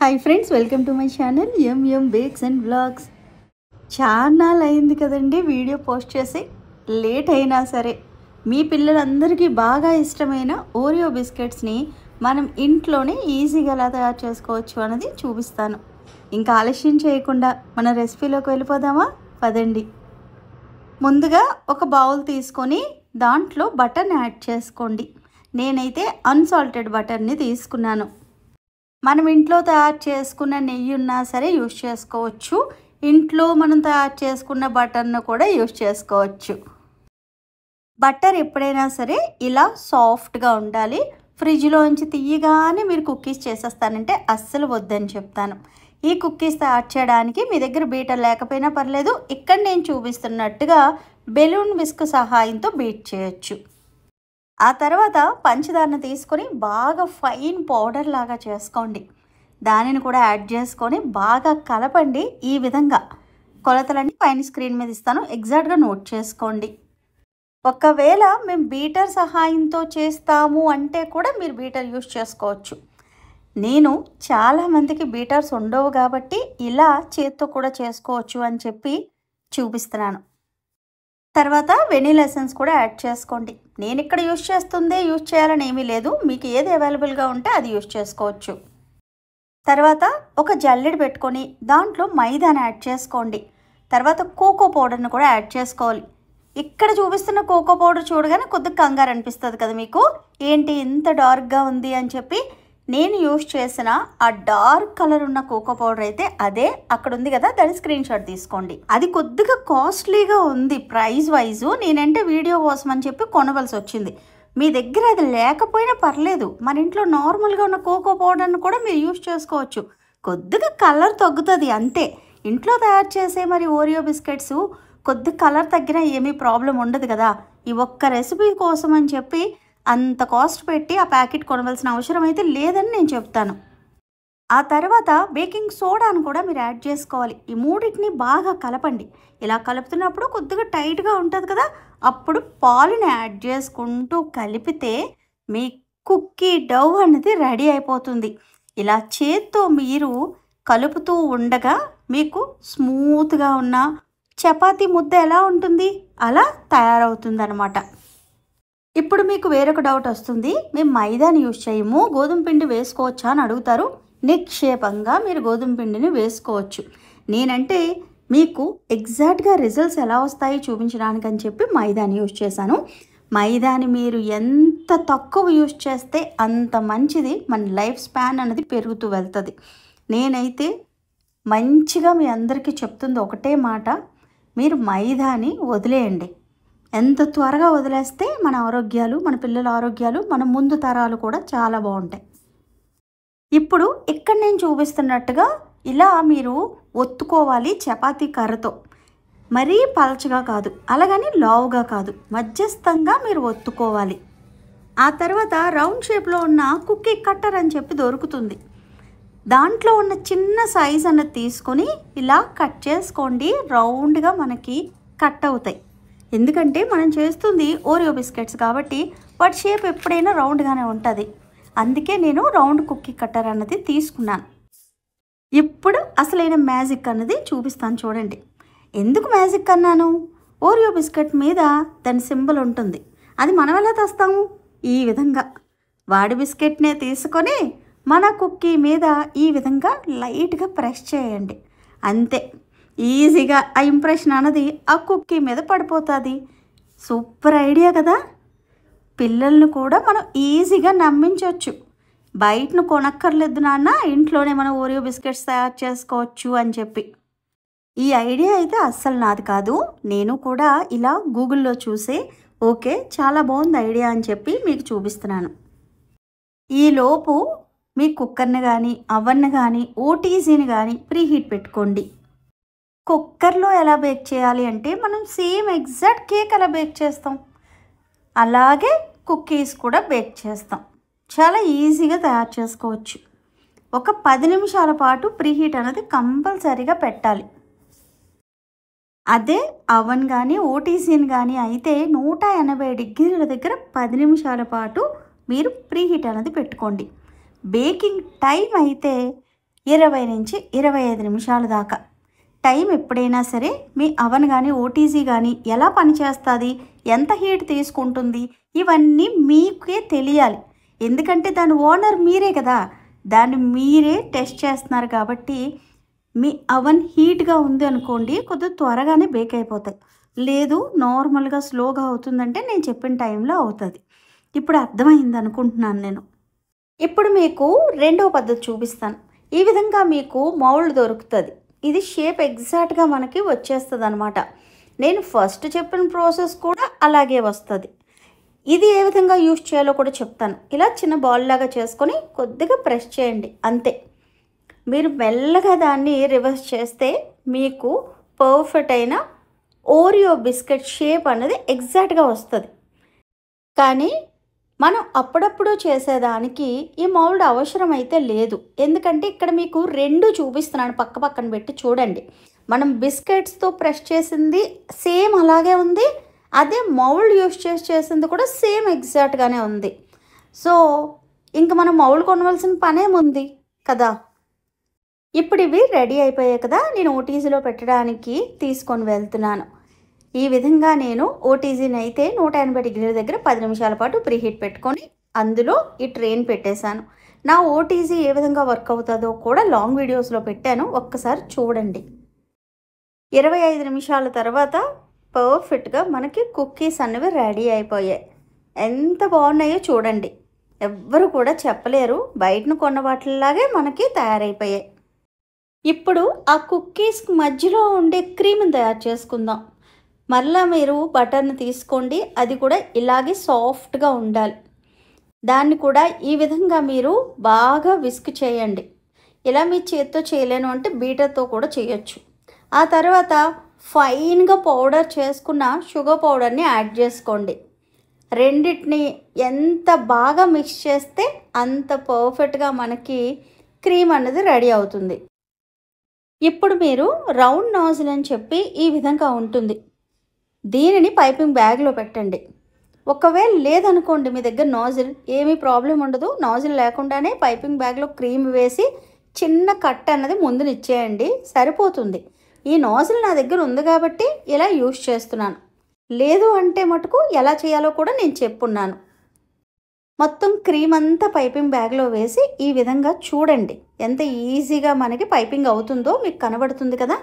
Hi friends, welcome to my channel M bakes and vlogs. చాలా అయింది కదండి video post చేసి. లేట్ అయినా సరే మీ పిల్లలందరికీ బాగా ఇష్టమైన ఓరియో బిస్కెట్స్ని మనం ఇంట్లోనే ఈజీగా ఎలా తయారు చేసుకోవచ్చు అన్నది చూపిస్తాను. ఇంకా ఆలస్యం చేయకుండా మన రెసిపీలోకి వెళ్ళిపోదామా? పదండి. ముందుగా ఒక బౌల్ తీసుకొని దాంట్లో బటర్ని యాడ్ చేసుకోండి. నేనైతే అన్సాల్టెడ్ బటర్ని తీసుకున్నాను. మనం ఇంట్లో తయారు చేసుకున్న నెయ్యి ఉన్నా సరే యూజ్ చేసుకోవచ్చు. ఇంట్లో మనం తయారు చేసుకున్న బటర్ను కూడా యూజ్ చేసుకోవచ్చు. బటర్ ఎప్పుడైనా సరే ఇలా సాఫ్ట్గా ఉండాలి. ఫ్రిడ్జ్లోంచి తీయగానే మీరు కుక్కీస్ చేసేస్తానంటే అస్సలు వద్దని చెప్తాను. ఈ కుక్కీస్ తయారు చేయడానికి మీ దగ్గర బీటర్ లేకపోయినా పర్లేదు. ఇక్కడ నేను చూపిస్తున్నట్టుగా బెలూన్ విస్క్ సహాయంతో బీట్ చేయొచ్చు. ఆ తర్వాత పంచదారను తీసుకొని బాగా ఫైన్ పౌడర్ లాగా చేసుకోండి. దానిని కూడా యాడ్ చేసుకొని బాగా కలపండి. ఈ విధంగా కొలతలన్నీ పైన స్క్రీన్ మీద ఇస్తాను, ఎగ్జాక్ట్గా నోట్ చేసుకోండి. ఒకవేళ మేము బీటర్ సహాయంతో చేస్తాము అంటే కూడా మీరు బీటర్ యూజ్ చేసుకోవచ్చు. నేను చాలామందికి బీటర్స్ ఉండవు కాబట్టి ఇలా చేత్తో కూడా చేసుకోవచ్చు అని చెప్పి చూపిస్తున్నాను. తర్వాత వెనీలా ఎసెన్స్ కూడా యాడ్ చేసుకోండి. నేను ఇక్కడ యూజ్ చేయాలని ఏమీ లేదు, మీకు ఏది అవైలబుల్గా ఉంటే అది యూజ్ చేసుకోవచ్చు. తర్వాత ఒక జల్లెడ పెట్టుకొని దాంట్లో మైదాని యాడ్ చేసుకోండి. తర్వాత కోకో పౌడర్ని కూడా యాడ్ చేసుకోవాలి. ఇక్కడ చూపిస్తున్న కోకో పౌడర్ చూడగానే కొద్దిగా కంగారు అనిపిస్తుంది కదా మీకు, ఏంటి ఇంత డార్క్గా ఉంది అని చెప్పి. నేను యూజ్ చేసిన ఆ డార్క్ కలర్ ఉన్న కోకో పౌడర్ అయితే అదే అక్కడ ఉంది కదా, దాని స్క్రీన్ షాట్ తీసుకోండి. అది కొద్దిగా కాస్ట్లీగా ఉంది ప్రైస్ వైజు. నేనంటే వీడియో కోసం అని చెప్పి కొనవలసి వచ్చింది. మీ దగ్గర అది లేకపోయినా పర్లేదు, మన ఇంట్లో నార్మల్గా ఉన్న కోకో పౌడర్ని కూడా మీరు యూజ్ చేసుకోవచ్చు. కొద్దిగా కలర్ తగ్గుతుంది అంతే. ఇంట్లో తయారు చేసే మరి ఓరియో బిస్కెట్స్ కొద్దిగా కలర్ తగ్గినా ఏమీ ప్రాబ్లం ఉండదు కదా. ఈ ఒక్క రెసిపీ కోసం అని చెప్పి అంత కాస్ట్ పెట్టి ఆ ప్యాకెట్ కొనవలసిన అవసరం అయితే లేదని నేను చెప్తాను. ఆ తర్వాత బేకింగ్ సోడాను కూడా మీరు యాడ్ చేసుకోవాలి. ఈ మూడింటిని బాగా కలపండి. ఇలా కలుపుతున్నప్పుడు కొద్దిగా టైట్గా ఉంటుంది కదా, అప్పుడు పాలుని యాడ్ చేసుకుంటూ కలిపితే మీ కుక్కీ డౌ అనేది రెడీ అయిపోతుంది. ఇలా చేత్తో మీరు కలుపుతూ ఉండగా మీకు స్మూత్గా ఉన్న చపాతీ ముద్ద ఎలా ఉంటుంది అలా తయారవుతుంది అన్నమాట. ఇప్పుడు మీకు వేరొక డౌట్ వస్తుంది, మేము మైదాని యూజ్ చేయము, గోధుమ పిండి వేసుకోవచ్చా అని అడుగుతారు. నిక్షేపంగా మీరు గోధుమ పిండిని వేసుకోవచ్చు. నేనంటే మీకు ఎగ్జాక్ట్గా రిజల్ట్స్ ఎలా వస్తాయి చూపించడానికి అని చెప్పి మైదాని యూజ్ చేశాను. మైదాని మీరు ఎంత తక్కువ యూజ్ చేస్తే అంత మంచిది. మన లైఫ్ స్పాన్ అనేది పెరుగుతూ వెళ్తుంది. నేనైతే మంచిగా మీ అందరికీ చెప్తుంది ఒకటే మాట, మీరు మైదాని వదిలేయండి. ఎంత త్వరగా వదిలేస్తే మన ఆరోగ్యాలు, మన పిల్లల ఆరోగ్యాలు, మన ముందు తరాలు కూడా చాలా బాగుంటాయి. ఇప్పుడు ఇక్కడ నేను చూపిస్తున్నట్టుగా ఇలా మీరు ఒత్తుకోవాలి చపాతీ కర్రతో. మరీ పలచగా కాదు, అలాగని లావుగా కాదు, మధ్యస్థంగా మీరు ఒత్తుకోవాలి. ఆ తర్వాత రౌండ్ షేప్లో ఉన్న కుక్కీ కట్టర్ అని చెప్పి దొరుకుతుంది. దాంట్లో ఉన్న చిన్న సైజ్ అన్నది తీసుకొని ఇలా కట్ చేసుకోండి. రౌండ్గా మనకి కట్ అవుతాయి. ఎందుకంటే మనం చేస్తుంది ఓరియో బిస్కెట్స్ కాబట్టి వాటి షేప్ ఎప్పుడైనా రౌండ్గానే ఉంటుంది. అందుకే నేను రౌండ్ కుక్కీ కట్టర్ అన్నది తీసుకున్నాను. ఇప్పుడు అసలైన మ్యాజిక్ అన్నది చూపిస్తాను చూడండి. ఎందుకు మ్యాజిక్ అన్నాను? ఓరియో బిస్కెట్ మీద దాని సింబల్ ఉంటుంది. అది మనం ఎలా తెస్తాము? ఈ విధంగా వాడి బిస్కెట్నే తీసుకొని మన కుక్కీ మీద ఈ విధంగా లైట్గా ప్రెస్ చేయండి. అంతే, ఈజీగా ఆ ఇంప్రెషన్ అన్నది ఆ కుక్కీ మీద పడిపోతుంది. సూపర్ ఐడియా కదా. పిల్లల్ని కూడా మనం ఈజీగా నమ్మించవచ్చు. బయటను కొనక్కర్లేదు నాన్న, ఇంట్లోనే మనం ఓరియో బిస్కెట్స్ తయారు చేసుకోవచ్చు అని చెప్పి. ఈ ఐడియా అయితే అస్సలు నాది కాదు. నేను కూడా ఇలా గూగుల్లో చూసే ఓకే చాలా బాగుంది ఐడియా అని చెప్పి మీకు చూపిస్తున్నాను. ఈలోపు మీ కుక్కర్ని కానీ అవన్ని కానీ ఓటీజీని కానీ ప్రీహీట్ పెట్టుకోండి. కుక్కర్లో ఎలా బేక్ చేయాలి అంటే మనం సేమ్ ఎగ్జాక్ట్ కేక్ ఎలా బేక్ చేస్తాం అలాగే కుక్కీస్ కూడా బేక్ చేస్తాం. చాలా ఈజీగా తయారు చేసుకోవచ్చు. ఒక 10 నిమిషాల పాటు ప్రీహీట్ అనేది కంపల్సరీగా పెట్టాలి. అదే అవన్ కానీ ఓటీజీని కానీ అయితే 180 డిగ్రీల దగ్గర 10 నిమిషాల పాటు మీరు ప్రీహీట్ అనేది పెట్టుకోండి. బేకింగ్ టైం అయితే 20 నుంచి 25 నిమిషాల దాకా. టైం ఎప్పుడైనా సరే మీ అవన్ కానీ ఓటీజీ కానీ ఎలా పనిచేస్తుంది, ఎంత హీట్ తీసుకుంటుంది, ఇవన్నీ మీకే తెలియాలి. ఎందుకంటే దాని ఓనర్ మీరే కదా, దాన్ని మీరే టెస్ట్ చేస్తున్నారు కాబట్టి మీ అవన్ హీట్గా ఉంది అనుకోండి, కొద్దిగా త్వరగానే బేక్ అయిపోతాయి. లేదు నార్మల్గా స్లోగా అవుతుందంటే నేను చెప్పిన టైంలో అవుతుంది. ఇప్పుడు అర్థమైంది అనుకుంటున్నాను నేను. ఇప్పుడు మీకు రెండవ పద్ధతి చూపిస్తాను. ఈ విధంగా మీకు మౌల్డ్ దొరుకుతుంది. ఇది షేప్ ఎగ్జాక్ట్గా మనకి వచ్చేస్తుంది అనమాట. నేను ఫస్ట్ చెప్పిన ప్రాసెస్ కూడా అలాగే వస్తుంది. ఇది ఏ విధంగా యూజ్ చేయాలో కూడా చెప్తాను. ఇలా చిన్న బాల్ లాగా చేసుకొని కొద్దిగా ప్రెస్ చేయండి అంతే. మీరు మెల్లగా దాన్ని రివర్స్ చేస్తే మీకు పర్ఫెక్ట్ అయిన ఓరియో బిస్కెట్ షేప్ అనేది ఎగ్జాక్ట్గా వస్తుంది. కానీ మనం అప్పుడప్పుడు చేసేదానికి ఈ మౌల్డ్ అవసరం అయితే లేదు. ఎందుకంటే ఇక్కడ మీకు రెండు చూపిస్తున్నాను, పక్క పక్కన పెట్టి చూడండి. మనం బిస్కెట్స్తో ప్రెస్ చేసింది సేమ్ అలాగే ఉంది, అదే మౌల్డ్ యూస్ చేసింది కూడా సేమ్ ఎగ్జాక్ట్గానే ఉంది. సో ఇంక మనం మౌల్డ్ కొనవలసిన పనేముంది కదా. ఇప్పుడు ఇవి రెడీ అయిపోయాయి కదా, నేను ఓటీజీలో పెట్టడానికి తీసుకొని వెళ్తున్నాను. ఈ విధంగా నేను ఓటీజీని అయితే 180 డిగ్రీల దగ్గర 10 నిమిషాల పాటు ప్రీహీట్ పెట్టుకొని అందులో ఈ ట్రైన్ పెట్టేశాను. నా ఓటీజీ ఏ విధంగా వర్క్ అవుతుందో కూడా లాంగ్ వీడియోస్లో పెట్టాను, ఒక్కసారి చూడండి. 25 నిమిషాల తర్వాత పర్ఫెక్ట్గా మనకి కుక్కీస్ అనేవి రెడీ అయిపోయాయి. ఎంత బాగున్నాయో చూడండి, ఎవ్వరు కూడా చెప్పలేరు, బయటను కొన్న వాటిలాగే మనకి తయారైపోయాయి. ఇప్పుడు ఆ కుక్కీస్ మధ్యలో ఉండే క్రీమ్ని తయారు చేసుకుందాం. మరలా మీరు బటర్ని తీసుకోండి, అది కూడా ఇలాగే సాఫ్ట్గా ఉండాలి. దాన్ని కూడా ఈ విధంగా మీరు బాగా విస్క్ చేయండి. ఇలా మీ చేత్తో చేయలేను అంటే బీటర్తో కూడా చేయొచ్చు. ఆ తర్వాత ఫైన్గా పౌడర్ చేసుకున్న షుగర్ పౌడర్ని యాడ్ చేసుకోండి. రెండింటిని ఎంత బాగా మిక్స్ చేస్తే అంత పర్ఫెక్ట్గా మనకి క్రీమ్ అనేది రెడీ అవుతుంది. ఇప్పుడు మీరు రౌండ్ నాజిల్ అని చెప్పి ఈ విధంగా ఉంటుంది, దీనిని పైపింగ్ బ్యాగ్లో పెట్టండి. ఒకవేళ లేదనుకోండి మీ దగ్గర నాజిల్, ఏమీ ప్రాబ్లం ఉండదు. నాజిల్ లేకుండానే పైపింగ్ బ్యాగ్లో క్రీమ్ వేసి చిన్న కట్ అన్నది ముందునిచ్చేయండి, సరిపోతుంది. ఈ నాజిల్ నా దగ్గర ఉంది కాబట్టి ఇలా యూజ్ చేస్తున్నాను. లేదు అంటే మటుకు ఎలా చేయాలో కూడా నేను చెప్పున్నాను. మొత్తం క్రీమ్ అంతా పైపింగ్ బ్యాగ్లో వేసి ఈ విధంగా చూడండి, ఎంత ఈజీగా మనకి పైపింగ్ అవుతుందో మీకు కనబడుతుంది కదా.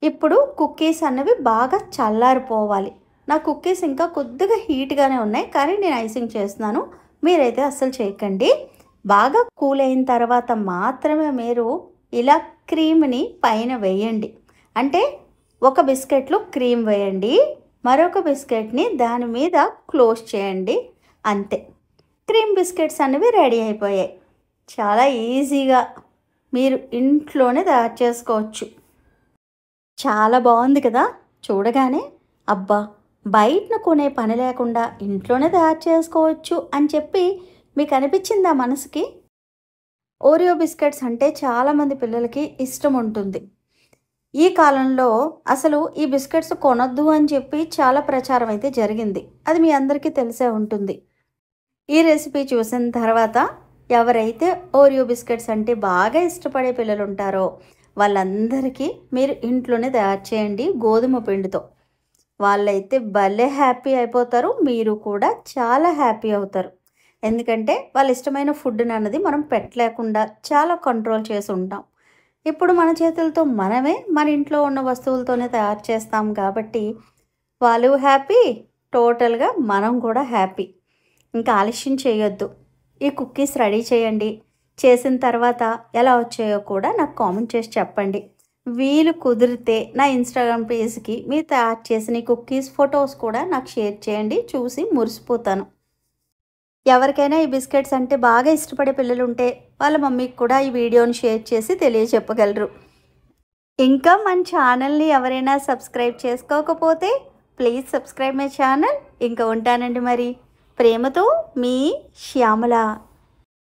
ఇప్పుడు కుక్కీస్ అన్నవి బాగా చల్లారిపోవాలి. నా కుక్కీస్ ఇంకా కొద్దిగా హీట్గానే ఉన్నాయి, కానీ నేను ఐసింగ్ చేస్తున్నాను, మీరైతే అస్సలు చేయకండి. బాగా కూల్ అయిన తర్వాత మాత్రమే మీరు ఇలా క్రీమ్ని పైన వేయండి. అంటే ఒక బిస్కెట్లో క్రీమ్ వేయండి, మరొక బిస్కెట్ని దాని మీద క్లోజ్ చేయండి, అంతే. క్రీమ్ బిస్కెట్స్ అనేవి రెడీ అయిపోయాయి. చాలా ఈజీగా మీరు ఇంట్లోనే తయారు చేసుకోవచ్చు. చాలా బాగుంది కదా, చూడగానే అబ్బా బయటను కొనే పని లేకుండా ఇంట్లోనే తయారు చేసుకోవచ్చు అని చెప్పి మీకు అనిపించిందా మనసుకి? ఓరియో బిస్కెట్స్ అంటే చాలామంది పిల్లలకి ఇష్టం ఉంటుంది. ఈ కాలంలో అసలు ఈ బిస్కెట్స్ కొనొద్దు అని చెప్పి చాలా ప్రచారం అయితే జరిగింది, అది మీ అందరికీ తెలిసే ఉంటుంది. ఈ రెసిపీ చూసిన తర్వాత ఎవరైతే ఓరియో బిస్కెట్స్ అంటే బాగా ఇష్టపడే పిల్లలు ఉంటారో వాళ్ళందరికీ మీరు ఇంట్లోనే తయారు చేయండి గోధుమ పిండితో. వాళ్ళైతే భలే హ్యాపీ అయిపోతారు, మీరు కూడా చాలా హ్యాపీ అవుతారు. ఎందుకంటే వాళ్ళ ఇష్టమైన ఫుడ్ని అన్నది మనం పెట్టలేకుండా చాలా కంట్రోల్ చేసి ఉంటాం. ఇప్పుడు మన చేతులతో మనమే మన ఇంట్లో ఉన్న వస్తువులతోనే తయారు చేస్తాం కాబట్టి వాళ్ళు హ్యాపీ, టోటల్గా మనం కూడా హ్యాపీ. ఇంకా ఆలస్యం చేయొద్దు, ఈ కుక్కీస్ రెడీ చేయండి. చేసిన తర్వాత ఎలా వచ్చాయో కూడా నాకు కామెంట్ చేసి చెప్పండి. వీలు కుదిరితే నా ఇన్స్టాగ్రామ్ పేజ్కి మీరు తయారు చేసిన కుక్కీస్ ఫొటోస్ కూడా నాకు షేర్ చేయండి, చూసి మురిసిపోతాను. ఎవరికైనా ఈ బిస్కెట్స్ అంటే బాగా ఇష్టపడే పిల్లలు ఉంటే వాళ్ళ మమ్మీకి కూడా ఈ వీడియోని షేర్ చేసి తెలియచెప్పగలరు. ఇంకా మన ఛానల్ని ఎవరైనా సబ్స్క్రైబ్ చేసుకోకపోతే ప్లీజ్ సబ్స్క్రైబ్ మై ఛానల్. ఇంకా ఉంటానండి మరి. ప్రేమతో మీ శ్యామల.